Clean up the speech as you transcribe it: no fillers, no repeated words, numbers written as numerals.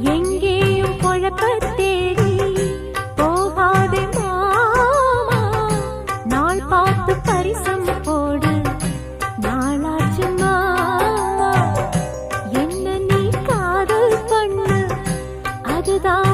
எங்கேயும் குழப்பத் தேடி போகாதே மாமா. நாள் பார்த்து பரிசம் போடு, நாளாச்சு மாமா. என்ன நீ காதல் பண்ணு, அதுதான்